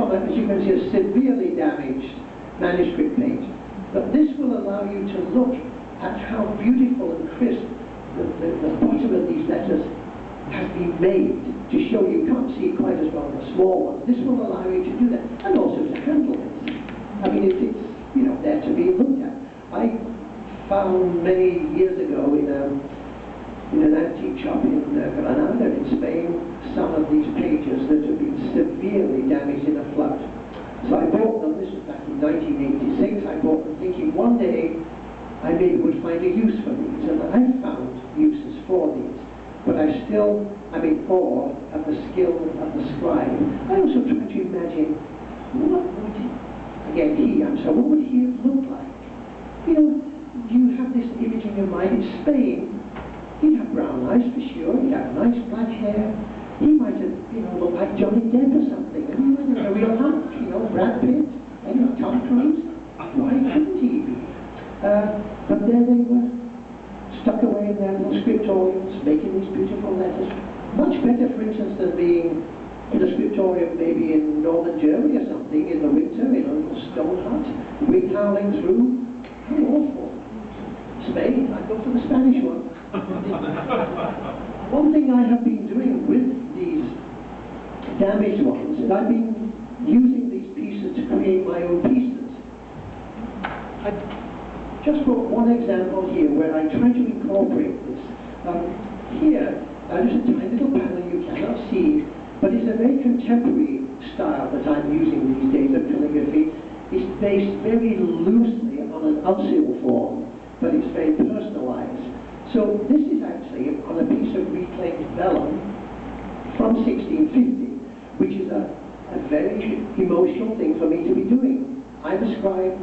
from, as you can see, a severely damaged manuscript page. But this will allow you to look at how beautiful and crisp the bottom of these letters has been made to show you can't see quite as well the small ones. This will allow you to do that, and also to handle it. I mean, it's you know, there to be looked at. I found many years ago in an antique shop in Granada in Spain some of these pages that have been severely damaged in a flood. So I bought them. This was back in 1986. I bought them thinking one day I maybe would find a use for these, and I found uses for these. But I'm in awe of the skill of the scribe. I also try to imagine what would what would he have looked like? You know, you have this image in your mind. In Spain, he'd have brown eyes for sure. He'd have nice black hair. He might have, you know, looked like Johnny Depp or something. I mean, he was a real hunk, you know, Brad Pitt, and you know, Tom Cruise. Why couldn't he be? But there they were, stuck away in their little scriptoriums, making these beautiful letters. Much better, for instance, than being in a scriptorium maybe in northern Germany or something in the winter in a little stone hut, wind howling through. How awful. Spain, I'd go for the Spanish one. One thing I have been doing with these damaged ones is I've been using these pieces to create my own pieces. I just brought one example here where I try to incorporate this. Here, there's a tiny little panel you cannot see, but it's a very contemporary style that I'm using these days of calligraphy. It's based very loosely on an uncial form, but it's very personalized. So this is actually on a piece of reclaimed vellum from 1650, which is a very emotional thing for me to be doing. I'm a scribe,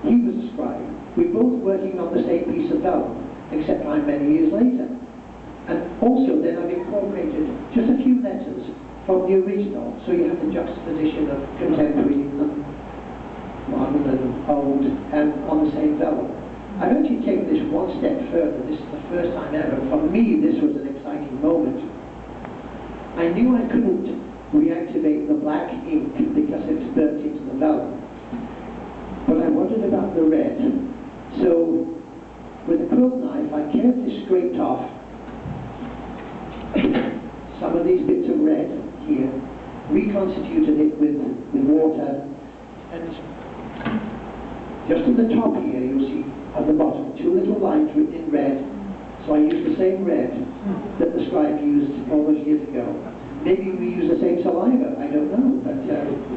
he was a scribe. We're both working on the same piece of vellum, except I'm many years later. And also then I've incorporated just a few letters from the original, so you have the juxtaposition of contemporary and modern and old and on the same vellum. I've actually taken this one step further. This is the first time ever. For me, this was an exciting moment. I knew I couldn't reactivate the black ink because it was burnt into the vellum. But I wondered about the red. So, with a quilt knife, I carefully scraped off some of these bits of red here, reconstituted it with water, and just at the top here, you'll see at the bottom, two little lines written in red. So I used the same red that the scribe used all those years ago. Maybe we use the same saliva, I don't know, but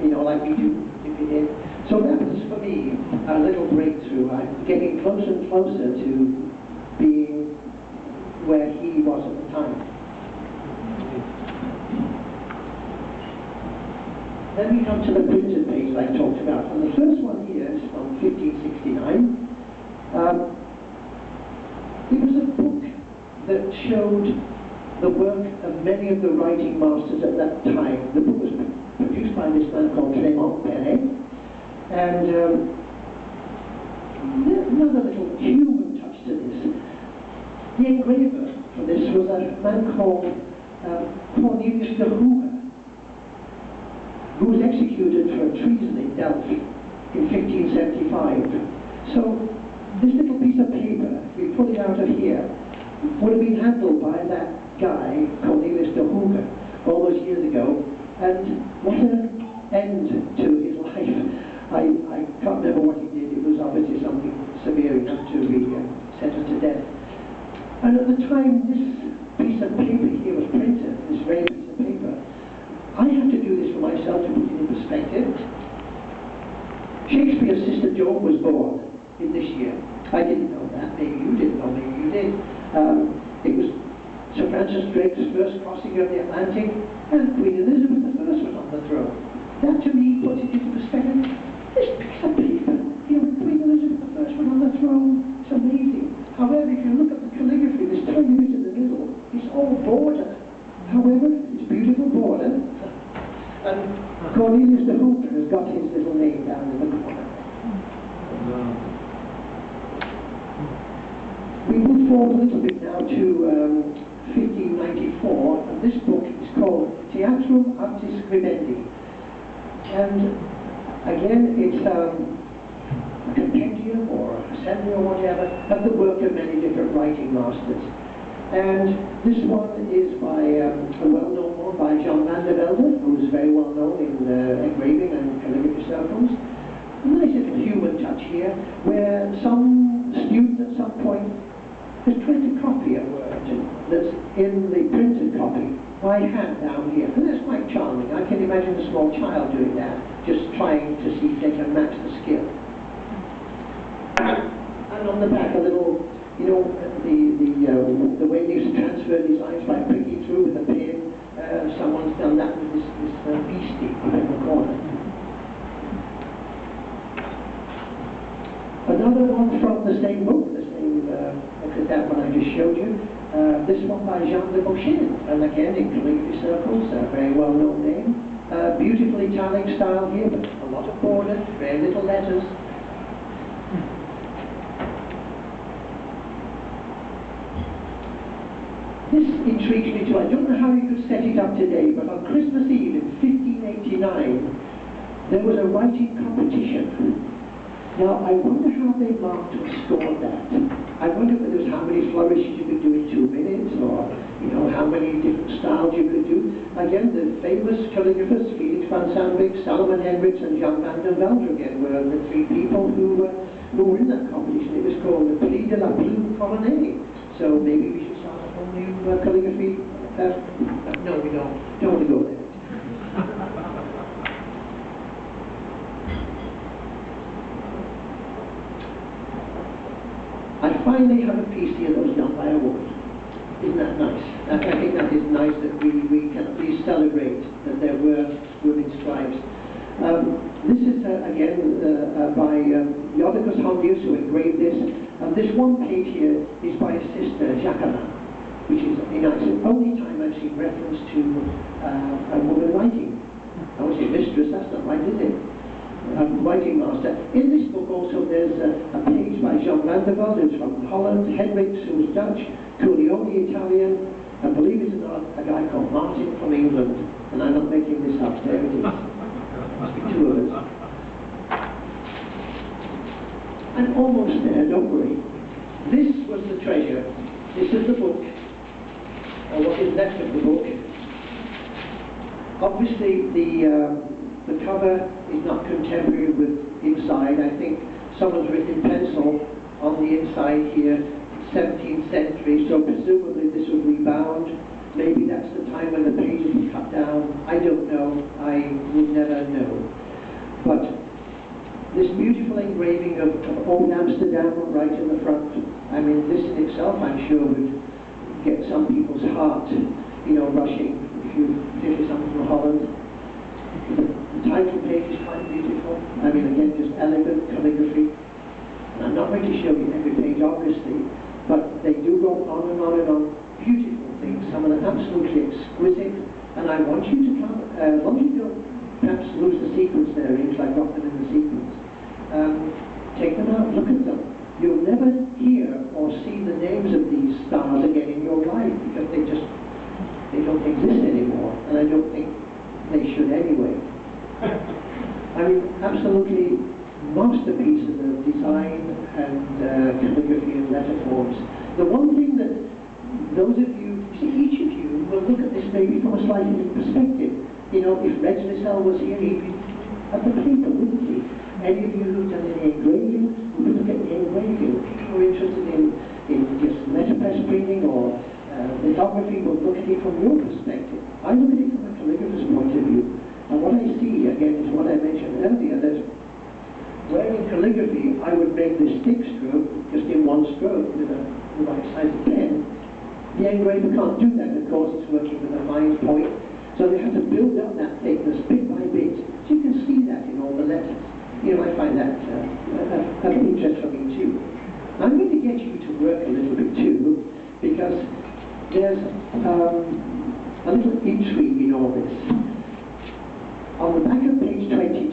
you know, like we do if we did. So that was for me a little breakthrough. I'm getting closer and closer to being where he was at the time. Then we come to the printed page I talked about. And the first one here is from 1569. It was a book that showed the work of many of the writing masters at that time. The book was produced by this man called Clément Perret. And another little human touch to this. The engraver for this was a man called Cornelius de Hooger, who was executed for treason in Delft in 1575. So this little piece of paper, if we pull it out of here, would have been handled by that guy, Cornelius de Hooger, all those years ago. And what an end to his life. I can't remember what he did. It was obviously something severe enough to be sentenced to death. And at the time this piece of paper here was printed, this very piece of paper, I had to do this for myself to put it in perspective. Shakespeare's sister Joan was born in this year. I didn't know that. Maybe you didn't know. Maybe you did. It was Sir Francis Drake's first crossing of the Atlantic, and Queen Elizabeth I was on the throne. That to me puts it into perspective. This piece of paper, you know, Queen Elizabeth I was on the throne. It's amazing. However, if you look at the calligraphy, this tiny bit in the middle, it's all border. However, it's beautiful border. And Cornelius de Hooger has got his little name down in the corner. We move forward a little bit now to 1594, and this book is called Theatrum Artis Scribendi. And again, it's a compendium or assembly or whatever of the work of many different writing masters. And this one is by a well-known one by John van der Velde, who is very well known in engraving and calligraphy circles. A nice little human touch here, where some student at some point has tried to copy a word that's in the printed copy by hand down here. And that's quite charming. I can imagine a small child doing that, just trying to see if they can match the skill. And on the back, a little, you know, the way you transfer these lines by pricking through with a pin. Someone's done that with this beastie up in the corner. Another one from the same book, the same, look at that one I just showed you. This one by Jean de Beauchamp, and again in calligraphy circles, a very well-known name. Beautiful italic style here, but a lot of border, very little letters. This intrigues me too. I don't know how you could set it up today, but on Christmas Eve in 1589, there was a writing competition. Now, I wonder how they marked or scored that. I wonder if there was how many flourishes you could do in 2 minutes, or, you know, how many different styles you could do. Again, the famous calligraphers, Felix van Sandwijk, Salomon Hendricks, and Jan van der Velde again were the 3 people who were in that competition. It was called the Prix de la Plume Coronée. So maybe we should start a whole new calligraphy. No, we don't. Don't want to go there. I finally have a piece here that was done by a woman. Isn't that nice? I think that is nice that we can at least celebrate that there were women scribes. This is again by Jodocus Hondius, who engraved this. And this one page here is by his sister Jacqueline, which is nice. The only time I've seen reference to a woman writing. I would say mistress, that's not right, is it? Writing master. In this book also there's a page by Jean van der Velde, who's from Holland, Hendricks, who's Dutch, Culioni, Italian, I believe it's a guy called Martin from England, and I'm not making this up, there it is. Must be 2 of us. I'm almost there, don't worry. This was the treasure. This is the book, or what is left of the book. Obviously the cover is not contemporary with inside. I think someone's written in pencil on the inside here, 17th century, so presumably this was rebound. Maybe that's the time when the pages were cut down. I don't know. I would never know. But this beautiful engraving of old Amsterdam right in the front, I mean, this in itself, I'm sure, would get some people's heart, you know, rushing, if you did something from Holland. The title page is quite beautiful. I mean, again, just elegant calligraphy. And I'm not going to show you every page, obviously, but they do go on and on and on. Beautiful things. Some of them absolutely exquisite. And I want you to come, as long as you don't perhaps lose the sequence there, because I got them in the sequence. Take them out, look at them. You'll never hear or see the names of these stars again in your life, because they don't exist anymore. And I don't think they should anyway. I mean, absolutely masterpieces of design and calligraphy and letter forms. The one thing that those of you, see, each of you will look at this maybe from a slightly different perspective. You know, if Reg Lascelles was here, he'd be at the paper, wouldn't he? Any of you who've done any engraving, would look at the engraving. People who are interested in just letterpress printing or lithography will look at it from your perspective. I look at it from a calligrapher's point of view. And what I see, again, is what I mentioned earlier, that where in calligraphy I would make this thick stroke just in one stroke with a right size pen. The engraver can't do that, of course, it's working with a fine point. So they have to build up that thickness bit by bit. So you can see that in all the letters. You know, I find that of interest for me too. I'm going to get you to work a little bit too, because there's a little intrigue in all this. On the back of page 22,